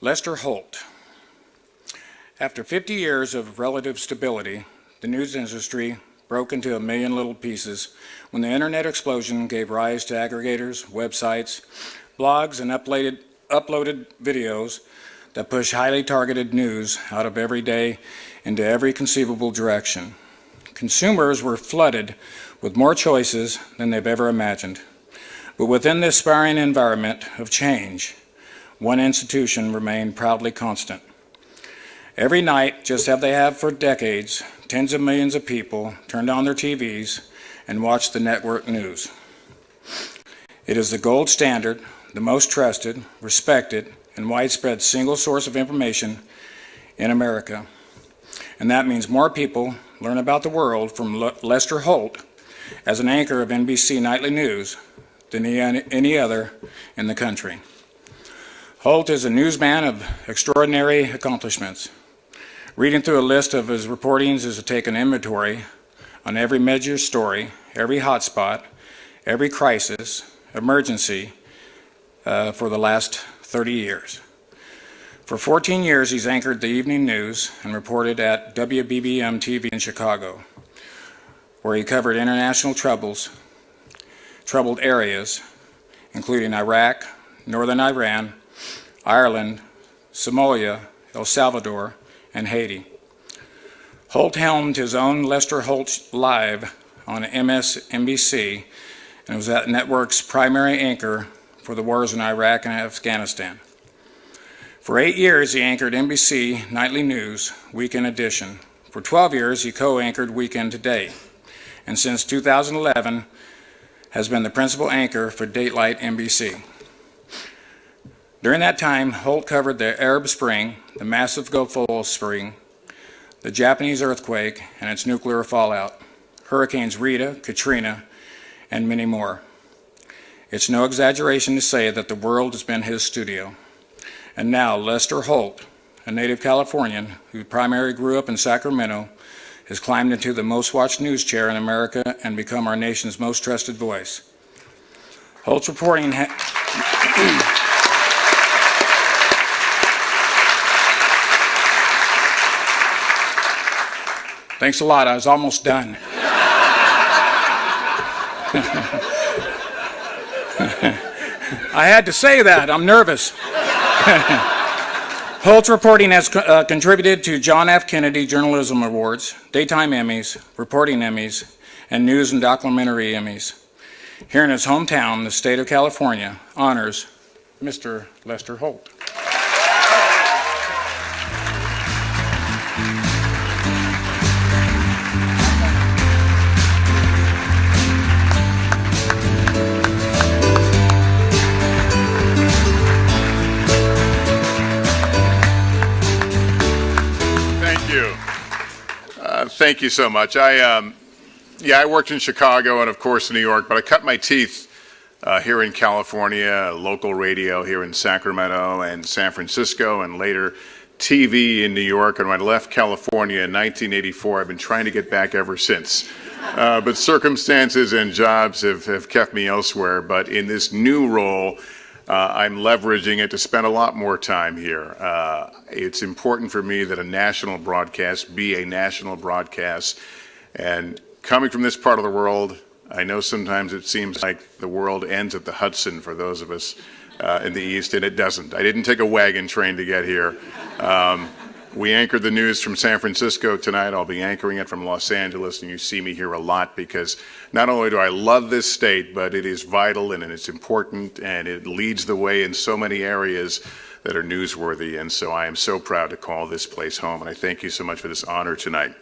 Lester Holt. After 50 years of relative stability, the news industry broke into a million little pieces when the internet explosion gave rise to aggregators, websites, blogs, and uploaded videos that push highly targeted news out of every day into every conceivable direction. Consumers were flooded with more choices than they've ever imagined. But within this spiraling environment of change, one institution remained proudly constant. Every night, just as they have for decades, tens of millions of people turned on their TVs and watched the network news. It is the gold standard, the most trusted, respected, and widespread single source of information in America. And that means more people learn about the world from Lester Holt as an anchor of NBC Nightly News than any other in the country. Holt is a newsman of extraordinary accomplishments. Reading through a list of his reportings is to take an inventory on every major story, every hotspot, every crisis, emergency for the last 30 years. For 14 years, he's anchored the evening news and reported at WBBM-TV in Chicago, where he covered international troubled areas, including Iraq, northern Iran, Ireland, Somalia, El Salvador, and Haiti. Holt helmed his own Lester Holt Live on MSNBC and was that network's primary anchor for the wars in Iraq and Afghanistan. For 8 years, he anchored NBC Nightly News Weekend Edition. For 12 years, he co-anchored Weekend Today, and since 2011 has been the principal anchor for Dateline NBC. During that time, Holt covered the Arab Spring, the massive Gulf Oil Spring, the Japanese earthquake and its nuclear fallout, Hurricanes Rita, Katrina, and many more. It's no exaggeration to say that the world has been his studio. And now Lester Holt, a native Californian who primarily grew up in Sacramento, has climbed into the most watched news chair in America and become our nation's most trusted voice. Holt's reporting Thanks a lot. I was almost done. I had to say that. I'm nervous. Holt's reporting has contributed to John F. Kennedy Journalism Awards, Daytime Emmys, Reporting Emmys, and News and Documentary Emmys. Here in his hometown, the state of California honors Mr. Lester Holt. Thank you so much. I worked in Chicago and, of course, New York, but I cut my teeth here in California, local radio here in Sacramento and San Francisco, and later TV in New York. And when I left California in 1984, I've been trying to get back ever since. But circumstances and jobs have kept me elsewhere. But in this new role, I'm leveraging it to spend a lot more time here. It's important for me that a national broadcast be a national broadcast. And coming from this part of the world, I know sometimes it seems like the world ends at the Hudson for those of us in the East, and it doesn't. I didn't take a wagon train to get here. We anchored the news from San Francisco tonight. I'll be anchoring it from Los Angeles, and you see me here a lot because not only do I love this state, but it is vital and it's important, and it leads the way in so many areas that are newsworthy. And so I am so proud to call this place home, and I thank you so much for this honor tonight.